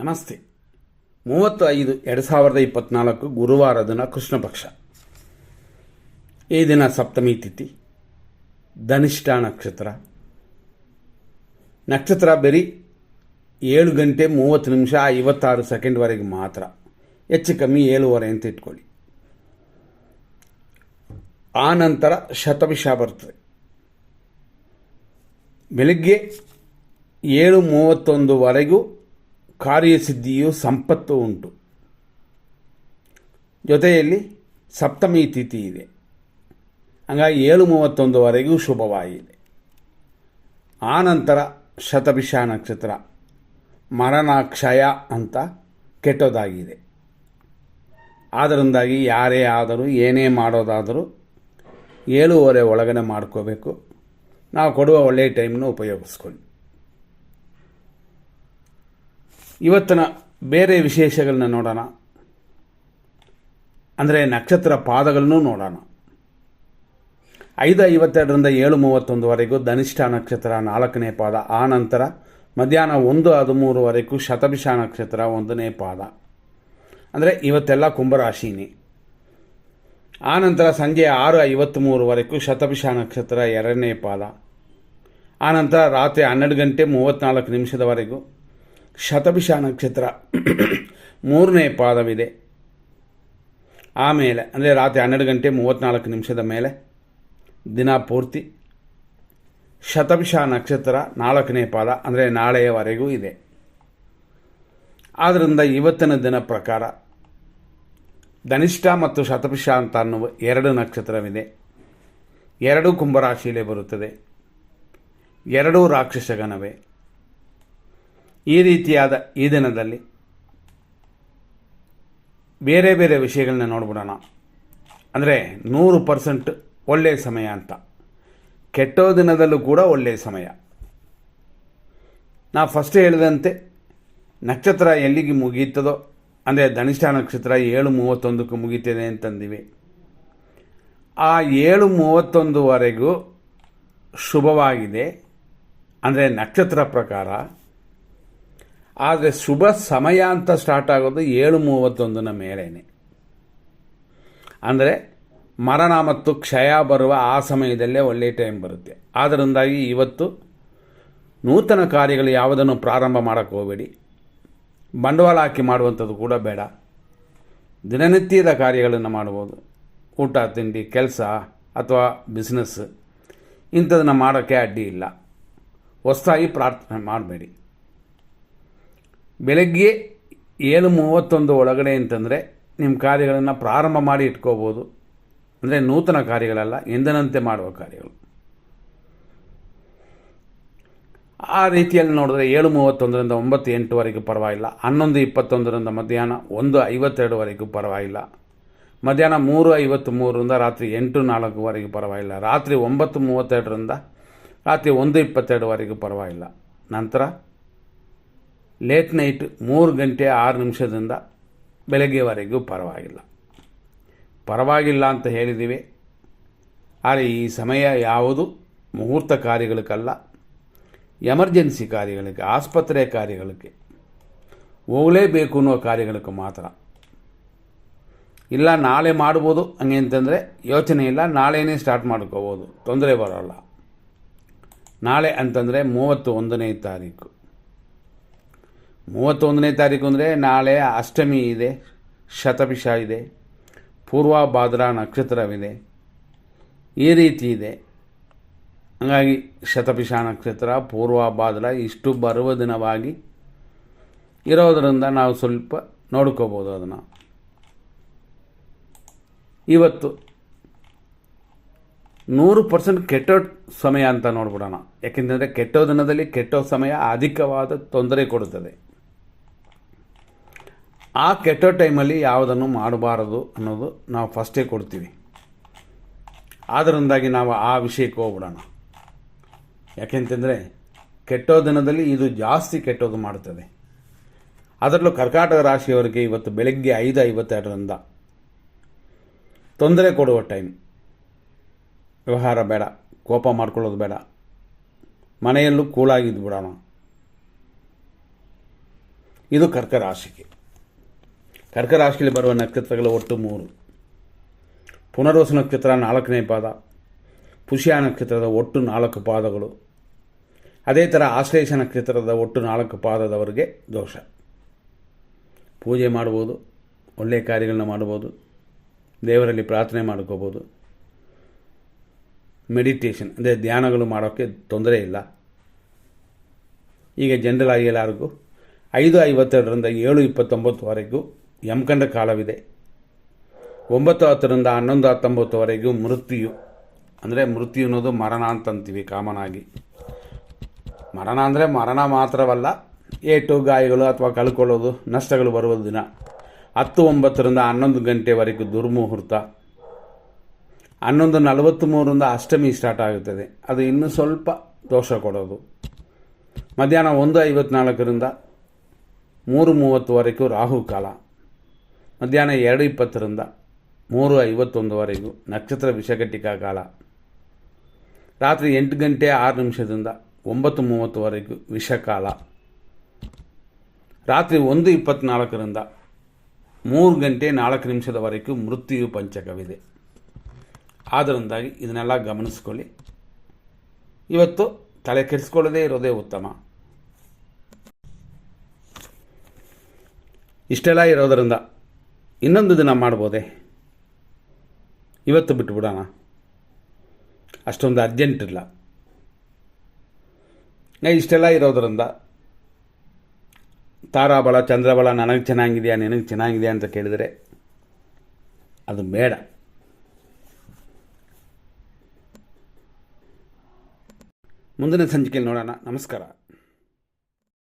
ನಮಸ್ತೆ. 30/5/2024 ಗುರುವಾರ ದಿನ ಕೃಷ್ಣ ಪಕ್ಷ. ಈ ದಿನ ಸಪ್ತಮಿ ತಿಥಿ, ಧನಿಷ್ಠ ನಕ್ಷತ್ರ. ನಕ್ಷತ್ರ ಬರೀ 7 ಗಂಟೆ 30 ನಿಮಿಷ 56 ಸೆಕೆಂಡ್ವರೆಗೆ ಮಾತ್ರ, ಹೆಚ್ಚು ಕಮ್ಮಿ 7:15 ಅಂತ ಇಟ್ಕೊಳ್ಳಿ. ಆ ನಂತರ ಶತಭಿಷ ಬರ್ತದೆ. ಬೆಳಗ್ಗೆ 7:31ವರೆಗೂ ಕಾರ್ಯಸಿದ್ಧಿಯು ಸಂಪತ್ತು ಉಂಟು. ಜೊತೆಯಲ್ಲಿ ಸಪ್ತಮಿ ತಿಥಿ ಇದೆ. ಹಾಗಾಗಿ 7:31ವರೆಗೂ ಶುಭವಾಗಿದೆ. ಆನಂತರ ಶತಭಿಷ ನಕ್ಷತ್ರ, ಮರಣಾಕ್ಷಯ ಅಂತ ಕೆಟ್ಟದಾಗಿದೆ. ಆದ್ದರಿಂದಾಗಿ ಯಾರೇ ಆದರೂ ಏನೇ ಮಾಡೋದಾದರೂ 7:30 ಒಳಗಡೆ ಮಾಡ್ಕೋಬೇಕು. ನಾವು ಕೊಡುವ ಒಳ್ಳೆಯ ಟೈಮ್ನ ಉಪಯೋಗಿಸ್ಕೊಳ್ಳಿ. ಇವತ್ತಿನ ಬೇರೆ ವಿಶೇಷಗಳನ್ನ ನೋಡೋಣ. ಅಂದರೆ ನಕ್ಷತ್ರ ಪಾದಗಳನ್ನು ನೋಡೋಣ. 5:52ರಿಂದ 7:31ವರೆಗೂ ಧನಿಷ್ಠ ನಕ್ಷತ್ರ 4ನೇ ಪಾದ. ಆ ನಂತರ ಮಧ್ಯಾಹ್ನ 1:13ವರೆಗೂ ಶತಭಿಷ ನಕ್ಷತ್ರ 1ನೇ ಪಾದ. ಅಂದರೆ ಇವತ್ತೆಲ್ಲ ಕುಂಭರಾಶಿನೇ. ಆನಂತರ ಸಂಜೆ 6:53ವರೆಗೂ ಶತಭಿಷ ನಕ್ಷತ್ರ 2ನೇ ಪಾದ. ಆನಂತರ ರಾತ್ರಿ 12 ಗಂಟೆ 34 ನಿಮಿಷದವರೆಗೂ ಶತಭಿಷ ನಕ್ಷತ್ರ 3ನೇ ಪಾದವಿದೆ. ಆಮೇಲೆ ಅಂದರೆ ರಾತ್ರಿ 12 ಗಂಟೆ 34 ನಿಮಿಷದ ಮೇಲೆ ದಿನ ಪೂರ್ತಿ ಶತಭಿಷ ನಕ್ಷತ್ರ 4ನೇ ಪಾದ, ಅಂದರೆ ನಾಳೆಯವರೆಗೂ ಇದೆ. ಆದ್ದರಿಂದ ಇವತ್ತಿನ ದಿನ ಪ್ರಕಾರ ಧನಿಷ್ಠ ಮತ್ತು ಶತಭಿಷ ಅಂತ ಅನ್ನುವ 2 ನಕ್ಷತ್ರವಿದೆ. 2 ಕುಂಭರಾಶಿಯಲ್ಲೇ ಬರುತ್ತದೆ. 2 ರಾಕ್ಷಸಗಣವೇ. ಈ ರೀತಿಯಾದ ಈ ದಿನದಲ್ಲಿ ಬೇರೆ ಬೇರೆ ವಿಷಯಗಳನ್ನ ನೋಡ್ಬಿಡೋಣ. ಅಂದರೆ 100% ಒಳ್ಳೆಯ ಸಮಯ ಅಂತ. ಕೆಟ್ಟೋ ದಿನದಲ್ಲೂ ಕೂಡ ಒಳ್ಳೆಯ ಸಮಯ. ನಾವು ಫಸ್ಟ್ ಹೇಳಿದಂತೆ ನಕ್ಷತ್ರ ಎಲ್ಲಿಗೆ ಮುಗೀತದೋ, ಅಂದರೆ ಧನಿಷ್ಠ ನಕ್ಷತ್ರ 7:31ಕ್ಕೆ ಮುಗೀತದೆ ಅಂತಂದಿವಿ. ಆ 7:31ವರೆಗೂ ಶುಭವಾಗಿದೆ, ಅಂದರೆ ನಕ್ಷತ್ರ ಪ್ರಕಾರ. ಆದರೆ ಶುಭ ಸಮಯ ಅಂತ ಸ್ಟಾರ್ಟ್ ಆಗೋದು 7:31ನ ಮೇಲೇನೆ. ಅಂದರೆ ಮರಣ ಮತ್ತು ಕ್ಷಯ ಬರುವ ಆ ಸಮಯದಲ್ಲೇ ಒಳ್ಳೆಯ ಟೈಮ್ ಬರುತ್ತೆ. ಆದ್ದರಿಂದಾಗಿ ಇವತ್ತು ನೂತನ ಕಾರ್ಯಗಳು ಯಾವುದನ್ನು ಪ್ರಾರಂಭ ಮಾಡೋಕ್ಕೆ ಹೋಗಬೇಡಿ. ಬಂಡವಾಳ ಹಾಕಿ ಮಾಡುವಂಥದ್ದು ಕೂಡ ಬೇಡ. ದಿನನಿತ್ಯದ ಕಾರ್ಯಗಳನ್ನು ಮಾಡ್ಬೋದು. ಊಟ ತಿಂಡಿ, ಕೆಲಸ ಅಥವಾ ಬಿಸ್ನೆಸ್ ಇಂಥದನ್ನು ಮಾಡೋಕ್ಕೆ ಅಡ್ಡಿ ಇಲ್ಲ. ಹೊಸದಾಗಿ ಪ್ರಾರ್ಥನೆ ಮಾಡಬೇಡಿ. ಬೆಳಗ್ಗೆ 7:31 ಒಳಗಡೆ ಅಂತಂದರೆ ನಿಮ್ಮ ಕಾರ್ಯಗಳನ್ನು ಪ್ರಾರಂಭ ಮಾಡಿ ಇಟ್ಕೋಬೋದು. ಅಂದರೆ ನೂತನ ಕಾರ್ಯಗಳಲ್ಲ, ಎಂದಿನಂತೆ ಮಾಡುವ ಕಾರ್ಯಗಳು. ಆ ರೀತಿಯಲ್ಲಿ ನೋಡಿದ್ರೆ 7:31ರಿಂದ 9:08ವರೆಗೂ ಪರವಾಗಿಲ್ಲ. 11:21ರಿಂದ ಮಧ್ಯಾಹ್ನ 1:52ವರೆಗೂ ಪರವಾಗಿಲ್ಲ. ಮಧ್ಯಾಹ್ನ 3:53ರಿಂದ ರಾತ್ರಿ 8:04ವರೆಗೂ ಪರವಾಗಿಲ್ಲ. ರಾತ್ರಿ 9:32ರಿಂದ ರಾತ್ರಿ 1:22ವರೆಗೂ ಪರವಾಗಿಲ್ಲ. ನಂತರ ಲೇಟ್ ನೈಟ್ 3 ಗಂಟೆ 6 ನಿಮಿಷದಿಂದ ಬೆಳಗ್ಗೆವರೆಗೂ ಪರವಾಗಿಲ್ಲ ಅಂತ ಹೇಳಿದ್ದೀವಿ. ಆದರೆ ಈ ಸಮಯ ಯಾವುದು ಮುಹೂರ್ತ ಕಾರ್ಯಗಳಕ್ಕಲ್ಲ, ಎಮರ್ಜೆನ್ಸಿ ಕಾರ್ಯಗಳಿಗೆ, ಆಸ್ಪತ್ರೆ ಕಾರ್ಯಗಳಿಗೆ ಹೋಗಲೇಬೇಕು ಅನ್ನೋ ಕಾರ್ಯಗಳಿಗೆ ಮಾತ್ರ. ಇಲ್ಲ ನಾಳೆ ಮಾಡ್ಬೋದು ಹಂಗೆ ಅಂತಂದರೆ ಯೋಚನೆ ಇಲ್ಲ, ನಾಳೆನೇ ಸ್ಟಾರ್ಟ್ ಮಾಡ್ಕೋಬೋದು, ತೊಂದರೆ ಬರೋಲ್ಲ. ನಾಳೆ ಅಂತಂದರೆ 31ನೇ ತಾರೀಕು. 31ನೇ ತಾರೀಕು ಅಂದರೆ ನಾಳೆ ಅಷ್ಟಮಿ ಇದೆ, ಶತಭಿಷ ಇದೆ, ಪೂರ್ವಭಾದ್ರಾ ನಕ್ಷತ್ರವಿದೆ. ಈ ರೀತಿ ಇದೆ. ಹಾಗಾಗಿ ಶತಭಿಷ ನಕ್ಷತ್ರ, ಪೂರ್ವಭಾದ್ರಾ ಇಷ್ಟು ಬರುವ ದಿನವಾಗಿ ಇರೋದರಿಂದ ನಾವು ಸ್ವಲ್ಪ ನೋಡ್ಕೋಬೋದು ಅದನ್ನು. ಇವತ್ತು 100% ಕೆಟ್ಟೋ ಸಮಯ ಅಂತ ನೋಡ್ಬಿಡೋಣ. ಯಾಕೆಂದರೆ ಕೆಟ್ಟೋ ದಿನದಲ್ಲಿ ಕೆಟ್ಟೋ ಸಮಯ ಅಧಿಕವಾದ ತೊಂದರೆ ಕೊಡುತ್ತದೆ. ಆ ಕೆಟ್ಟೋ ಟೈಮಲ್ಲಿ ಯಾವುದನ್ನು ಮಾಡಬಾರದು ಅನ್ನೋದು ನಾವು ಫಸ್ಟೇ ಕೊಡ್ತೀವಿ. ಆದ್ದರಿಂದಾಗಿ ನಾವು ಆ ವಿಷಯಕ್ಕೆ ಹೋಗ್ಬಿಡೋಣ. ಯಾಕೆಂತಂದರೆ ಕೆಟ್ಟೋ ದಿನದಲ್ಲಿ ಇದು ಜಾಸ್ತಿ ಕೆಟ್ಟೋದು ಮಾಡುತ್ತದೆ. ಅದರಲ್ಲೂ ಕರ್ಕಾಟಕ ರಾಶಿಯವರಿಗೆ ಇವತ್ತು ಬೆಳಗ್ಗೆ 5:52ರಿಂದ ತೊಂದರೆ ಕೊಡುವ ಟೈಮ್. ವ್ಯವಹಾರ ಬೇಡ, ಕೋಪ ಮಾಡ್ಕೊಳ್ಳೋದು ಬೇಡ, ಮನೆಯಲ್ಲೂ ಕೂಲಾಗಿದ್ದು ಬಿಡೋಣ. ಇದು ಕರ್ಕ ರಾಶಿಗೆ. ಕರ್ಕ ರಾಶಿಯಲ್ಲಿ ಬರುವ ನಕ್ಷತ್ರಗಳು ಒಟ್ಟು 3. ಪುನರ್ವಸು ನಕ್ಷತ್ರ 4ನೇ ಪಾದ, ಪುಷ್ಯ ನಕ್ಷತ್ರದ ಒಟ್ಟು 4 ಪಾದಗಳು, ಅದೇ ಥರ ಆಶ್ಲೇಷ ನಕ್ಷತ್ರದ ಒಟ್ಟು 4 ಪಾದದವರೆಗೆ ದೋಷ. ಪೂಜೆ ಮಾಡ್ಬೋದು, ಒಳ್ಳೆಯ ಕಾರ್ಯಗಳನ್ನ ಮಾಡ್ಬೋದು, ದೇವರಲ್ಲಿ ಪ್ರಾರ್ಥನೆ ಮಾಡ್ಕೋಬೋದು, ಮೆಡಿಟೇಷನ್ ಅಂದರೆ ಧ್ಯಾನಗಳು ಮಾಡೋಕ್ಕೆ ತೊಂದರೆ ಇಲ್ಲ. ಈಗ ಜನರಲ್ ಆಗಿ ಎಲ್ಲರಿಗೂ 5:52ರಿಂದ 7:29ವರೆಗೂ ಯಮಕಂಡ ಕಾಲವಿದೆ. 9:10ರಿಂದ 11:19ವರೆಗೂ ಮೃತ್ಯು, ಅಂದರೆ ಮೃತ್ಯು ಅನ್ನೋದು ಮರಣ ಅಂತಂತೀವಿ ಕಾಮನ್ ಆಗಿ. ಮರಣ ಅಂದರೆ ಮರಣ ಮಾತ್ರವಲ್ಲ, ಏಟು ಗಾಯಗಳು ಅಥವಾ ಕಳ್ಕೊಳ್ಳೋದು, ನಷ್ಟಗಳು ಬರುವ ದಿನ. 10:09ರಿಂದ 11 ಗಂಟೆವರೆಗೂ ದುರ್ಮುಹೂರ್ತ. 11:43ರಿಂದ ಅಷ್ಟಮಿ ಸ್ಟಾರ್ಟ್ ಆಗುತ್ತದೆ, ಅದು ಇನ್ನೂ ಸ್ವಲ್ಪ ದೋಷ ಕೊಡೋದು. ಮಧ್ಯಾಹ್ನ 1:54ರಿಂದ 3:30ವರೆಗೂ ರಾಹುಕಾಲ. ಮಧ್ಯಾಹ್ನ 2:20ರಿಂದ 3:51ವರೆಗೂ ನಕ್ಷತ್ರ ವಿಷಘಟಿಕಾ ಕಾಲ. ರಾತ್ರಿ 8 ಗಂಟೆ 6 ನಿಮಿಷದಿಂದ 9:30ವರೆಗೂ ವಿಷಕಾಲ. ರಾತ್ರಿ 1:24ರಿಂದ 3 ಗಂಟೆ 4 ನಿಮಿಷದವರೆಗೂ ಮೃತ್ಯು ಪಂಚಕವಿದೆ. ಆದ್ದರಿಂದಾಗಿ ಇದನ್ನೆಲ್ಲ ಗಮನಿಸ್ಕೊಳ್ಳಿ. ಇವತ್ತು ತಲೆ ಕೆಡಿಸ್ಕೊಳ್ಳದೇ ಇರೋದೇ ಉತ್ತಮ. ಇಷ್ಟೆಲ್ಲ ಇರೋದರಿಂದ ಇನ್ನೊಂದು ದಿನ ಮಾಡ್ಬೋದೇ? ಇವತ್ತು ಬಿಟ್ಟುಬಿಡೋಣ, ಅಷ್ಟೊಂದು ಅರ್ಜೆಂಟ್ ಇಲ್ಲ. ಇಷ್ಟೆಲ್ಲ ಇರೋದರಿಂದ ತಾರಾಬಲ ಚಂದ್ರಬಲ ನನಗೆ ಚೆನ್ನಾಗಿದೆಯಾ ನಿನಗೆ ಚೆನ್ನಾಗಿದೆಯಾ ಅಂತ ಕೇಳಿದರೆ ಅದು ಬೇಡ. ಮುಂದಿನ ಸಂಚಿಕೆಯಲ್ಲಿ ನೋಡೋಣ. ನಮಸ್ಕಾರ.